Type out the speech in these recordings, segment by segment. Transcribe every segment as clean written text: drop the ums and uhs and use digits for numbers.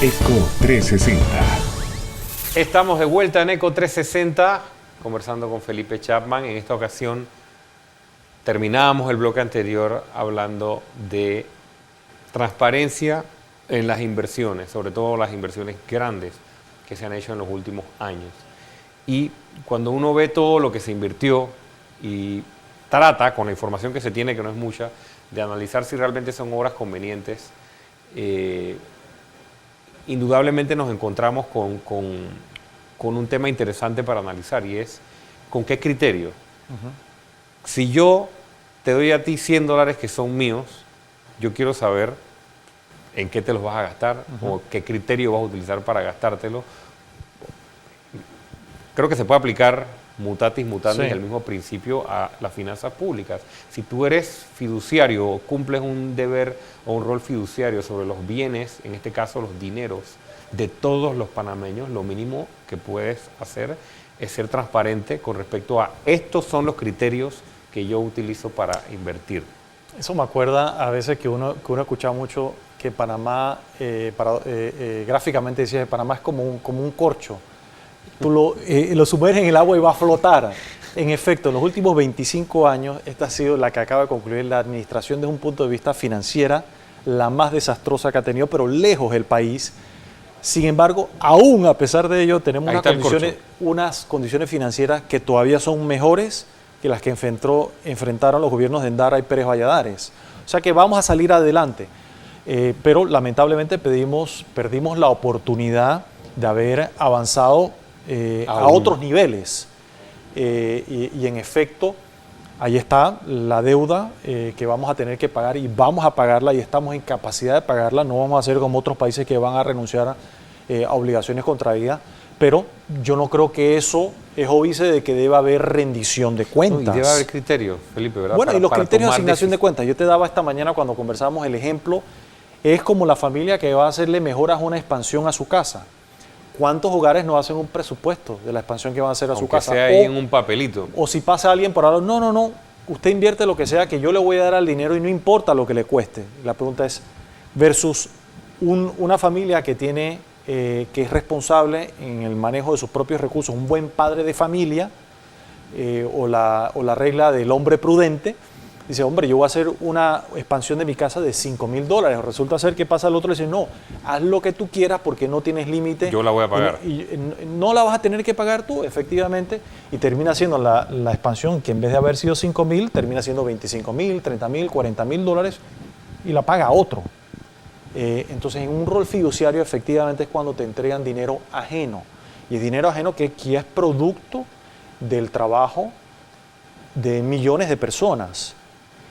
Eco 360. Estamos de vuelta en Eco 360, conversando con Felipe Chapman. En esta ocasión terminábamos el bloque anterior hablando de transparencia en las inversiones, sobre todo las inversiones grandes que se han hecho en los últimos años. Y cuando uno ve todo lo que se invirtió y trata, con la información que se tiene, que no es mucha, de analizar si realmente son obras convenientes, indudablemente nos encontramos con un tema interesante para analizar, y es ¿con qué criterio? Si yo te doy a ti $100 que son míos, yo quiero saber en qué te los vas a gastar o qué criterio vas a utilizar para gastártelo. Creo que se puede aplicar mutatis mutandis, el mismo principio a las finanzas públicas. Si tú eres fiduciario o cumples un deber o un rol fiduciario sobre los bienes, en este caso los dineros de todos los panameños, lo mínimo que puedes hacer es ser transparente con respecto a estos son los criterios que yo utilizo para invertir. Eso me acuerda a veces que uno escucha mucho que Panamá, gráficamente decía que Panamá es como un corcho. Tú lo sumerges en el agua y va a flotar. En efecto, en los últimos 25 años, esta ha sido la que acaba de concluir la administración desde un punto de vista financiera, la más desastrosa que ha tenido, pero lejos el país. Sin embargo, aún a pesar de ello, tenemos unas condiciones financieras que todavía son mejores que las que enfrentaron los gobiernos de Endara y Pérez Valladares. O sea que vamos a salir adelante. Pero lamentablemente perdimos la oportunidad de haber avanzado a otros niveles. Y en efecto, ahí está la deuda que vamos a tener que pagar, y vamos a pagarla, y estamos en capacidad de pagarla. No vamos a hacer como otros países que van a renunciar a obligaciones contraídas, pero yo no creo que eso es óbice de que deba haber rendición de cuentas. No, y debe haber criterios, Felipe, ¿verdad? Bueno, y los criterios de asignación de cuentas. Yo te daba esta mañana cuando conversábamos el ejemplo, es como la familia que va a hacerle mejoras a una expansión a su casa. ¿Cuántos hogares no hacen un presupuesto de la expansión que van a hacer a su casa? Sea ahí en un papelito. O si pasa alguien por ahora, no, usted invierte lo que sea, que yo le voy a dar al dinero y no importa lo que le cueste. La pregunta es, versus una familia que tiene, que es responsable en el manejo de sus propios recursos, un buen padre de familia, o la regla del hombre prudente. Dice, hombre, yo voy a hacer una expansión de mi casa de $5,000. Resulta ser que pasa el otro y dice, no, haz lo que tú quieras porque no tienes límite. Yo la voy a pagar. Y no la vas a tener que pagar tú, efectivamente. Y termina siendo la expansión, que en vez de haber sido $5,000, termina siendo $25,000, $30,000, $40,000, y la paga otro. Entonces, en un rol fiduciario, efectivamente, es cuando te entregan dinero ajeno. Y el dinero ajeno que es producto del trabajo de millones de personas,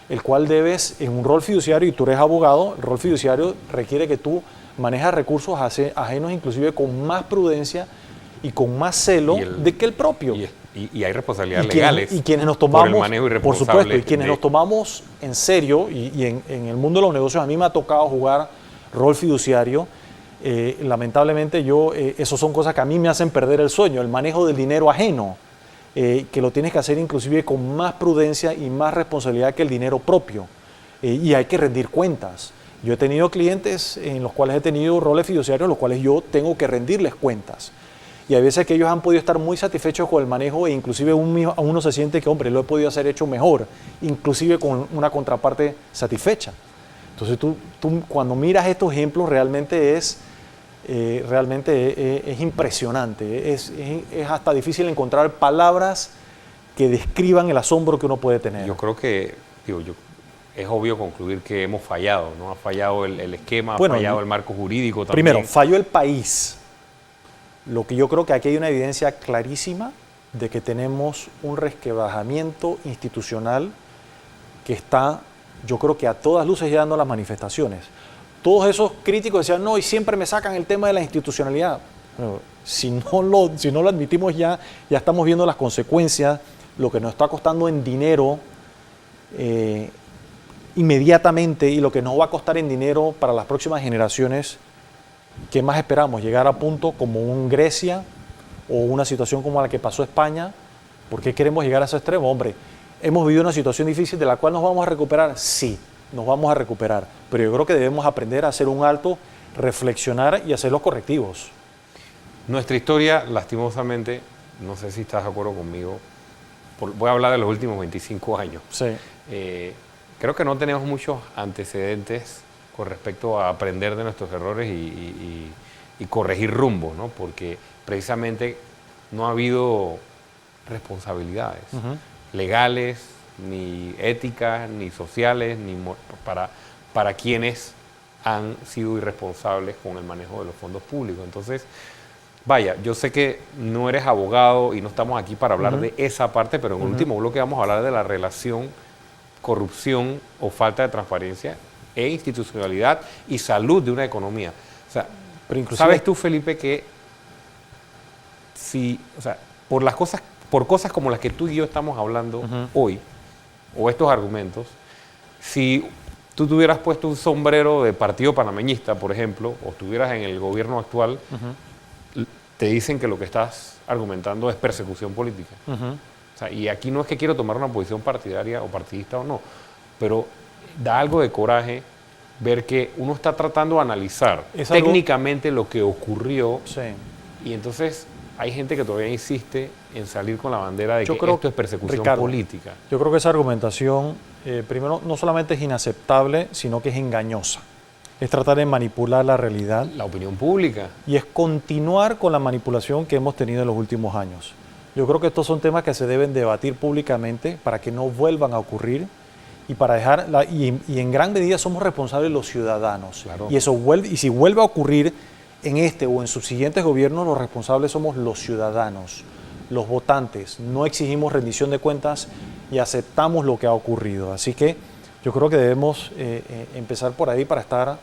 el cual debes, en un rol fiduciario, y tú eres abogado, el rol fiduciario requiere que tú manejas recursos ajenos, inclusive con más prudencia y con más celo que el propio. Y hay responsabilidades legales y quienes nos tomamos, por el manejo irresponsable. Por supuesto, y quienes nos tomamos en serio, y en el mundo de los negocios, a mí me ha tocado jugar rol fiduciario. Lamentablemente esos son cosas que a mí me hacen perder el sueño, el manejo del dinero ajeno. Que lo tienes que hacer inclusive con más prudencia y más responsabilidad que el dinero propio. Y hay que rendir cuentas. Yo he tenido clientes en los cuales he tenido roles fiduciarios en los cuales yo tengo que rendirles cuentas. Y hay veces que ellos han podido estar muy satisfechos con el manejo, e inclusive uno se siente que, hombre, lo he podido hacer hecho mejor, inclusive con una contraparte satisfecha. Entonces tú cuando miras estos ejemplos realmente es impresionante, es hasta difícil encontrar palabras que describan el asombro que uno puede tener. Yo creo que, es obvio concluir que hemos fallado, ¿no? Ha fallado el esquema, ha fallado el marco jurídico también. Primero, falló el país. Lo que yo creo que aquí hay una evidencia clarísima de que tenemos un resquebrajamiento institucional que está, yo creo que a todas luces, ya dando las manifestaciones. Todos esos críticos decían, no, y siempre me sacan el tema de la institucionalidad. Bueno, si no lo admitimos ya estamos viendo las consecuencias, lo que nos está costando en dinero inmediatamente, y lo que nos va a costar en dinero para las próximas generaciones. ¿Qué más esperamos? ¿Llegar a punto como un Grecia o una situación como la que pasó España? ¿Por qué queremos llegar a ese extremo? Hombre, hemos vivido una situación difícil de la cual nos vamos a recuperar, sí. Nos vamos a recuperar, pero yo creo que debemos aprender a hacer un alto, reflexionar y hacer los correctivos. Nuestra historia, lastimosamente, no sé si estás de acuerdo conmigo, voy a hablar de los últimos 25 años. Sí. Creo que no tenemos muchos antecedentes con respecto a aprender de nuestros errores y corregir rumbo, ¿no? Porque precisamente no ha habido responsabilidades legales, ni éticas, ni sociales, ni para quienes han sido irresponsables con el manejo de los fondos públicos. Entonces, vaya, yo sé que no eres abogado y no estamos aquí para hablar de esa parte, pero en el último bloque vamos a hablar de la relación corrupción o falta de transparencia e institucionalidad y salud de una economía. O sea, pero inclusive, ¿sabes tú, Felipe, que si, o sea, por cosas como las que tú y yo estamos hablando hoy, o estos argumentos, si tú te hubieras puesto un sombrero de partido panameñista, por ejemplo, o estuvieras en el gobierno actual, te dicen que lo que estás argumentando es persecución política. O sea, y aquí no es que quiero tomar una posición partidaria o partidista o no, pero da algo de coraje ver que uno está tratando de analizar técnicamente lo que ocurrió, y entonces hay gente que todavía insiste en salir con la bandera de que esto es persecución política. Yo creo que esa argumentación, primero, no solamente es inaceptable, sino que es engañosa. Es tratar de manipular la realidad. La opinión pública. Y es continuar con la manipulación que hemos tenido en los últimos años. Yo creo que estos son temas que se deben debatir públicamente para que no vuelvan a ocurrir y para dejar y en gran medida somos responsables los ciudadanos. Claro. Y si vuelve a ocurrir en este o en sus siguientes gobiernos, los responsables somos los ciudadanos, los votantes. No exigimos rendición de cuentas y aceptamos lo que ha ocurrido. Así que yo creo que debemos empezar por ahí para estar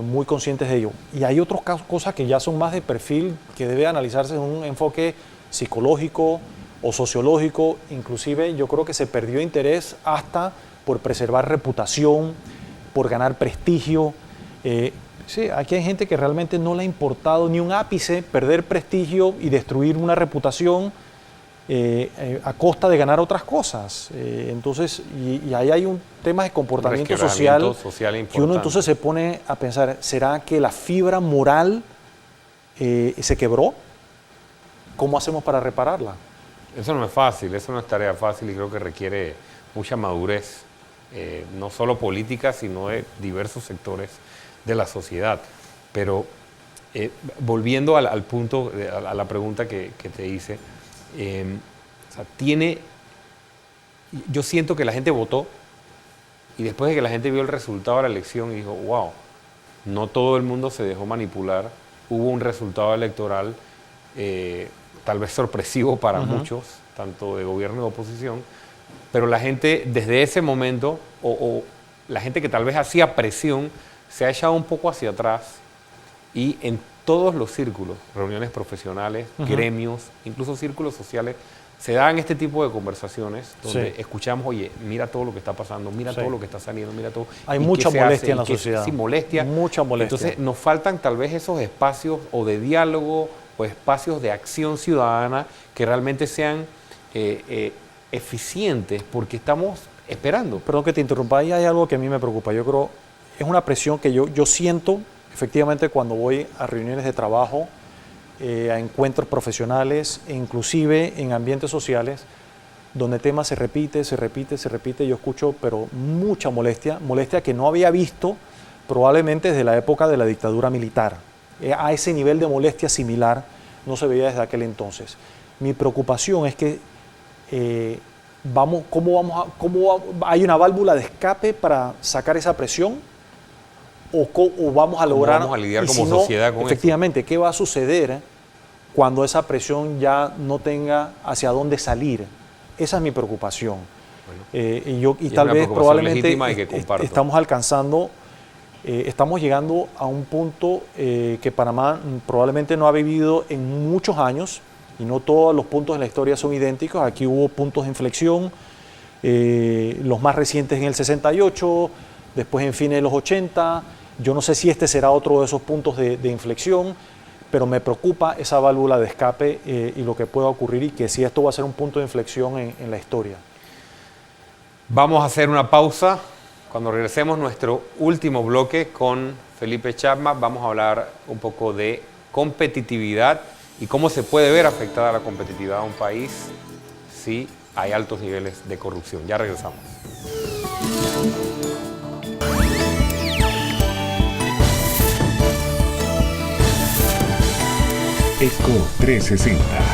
muy conscientes de ello. Y hay otras cosas que ya son más de perfil, que debe analizarse en un enfoque psicológico o sociológico. Inclusive yo creo que se perdió interés hasta por preservar reputación, por ganar prestigio. Sí, aquí hay gente que realmente no le ha importado ni un ápice perder prestigio y destruir una reputación a costa de ganar otras cosas. Entonces, y ahí hay un tema de comportamiento social que uno entonces se pone a pensar, ¿será que la fibra moral se quebró? ¿Cómo hacemos para repararla? Eso no es fácil, eso no es tarea fácil y creo que requiere mucha madurez, no solo política, sino de diversos sectores de la sociedad. Pero volviendo al punto, a la pregunta que te hice, o sea, yo siento que la gente votó y después de que la gente vio el resultado de la elección y dijo, wow, no todo el mundo se dejó manipular, hubo un resultado electoral tal vez sorpresivo para muchos, tanto de gobierno y de oposición, pero la gente desde ese momento, o la gente que tal vez hacía presión, se ha echado un poco hacia atrás y en todos los círculos, reuniones profesionales, gremios, incluso círculos sociales, se dan este tipo de conversaciones donde escuchamos, oye, mira todo lo que está pasando, mira todo lo que está saliendo, mira todo. Hay mucha molestia en la sociedad. Sí, molestia. Mucha molestia. Entonces nos faltan tal vez esos espacios o de diálogo o espacios de acción ciudadana que realmente sean eficientes porque estamos esperando. Perdón que te interrumpa, ahí hay algo que a mí me preocupa. Yo creo, es una presión que yo siento efectivamente cuando voy a reuniones de trabajo, a encuentros profesionales e inclusive en ambientes sociales donde el tema se repite, yo escucho pero mucha molestia que no había visto probablemente desde la época de la dictadura militar. A ese nivel de molestia similar no se veía desde aquel entonces. Mi preocupación es que hay una válvula de escape para sacar esa presión o vamos a lograr... ¿Cómo vamos a lidiar como sociedad con efectivamente, eso? ¿Qué va a suceder cuando esa presión ya no tenga hacia dónde salir? Esa es mi preocupación. Bueno, y tal vez probablemente estamos alcanzando, estamos llegando a un punto que Panamá probablemente no ha vivido en muchos años, y no todos los puntos de la historia son idénticos. Aquí hubo puntos de inflexión, los más recientes en el 68, después en fines de los 80. Yo no sé si este será otro de esos puntos de inflexión, pero me preocupa esa válvula de escape y lo que pueda ocurrir y que si esto va a ser un punto de inflexión en la historia. Vamos a hacer una pausa. Cuando regresemos nuestro último bloque con Felipe Chapman, vamos a hablar un poco de competitividad y cómo se puede ver afectada la competitividad de un país si hay altos niveles de corrupción. Ya regresamos. Eco 360.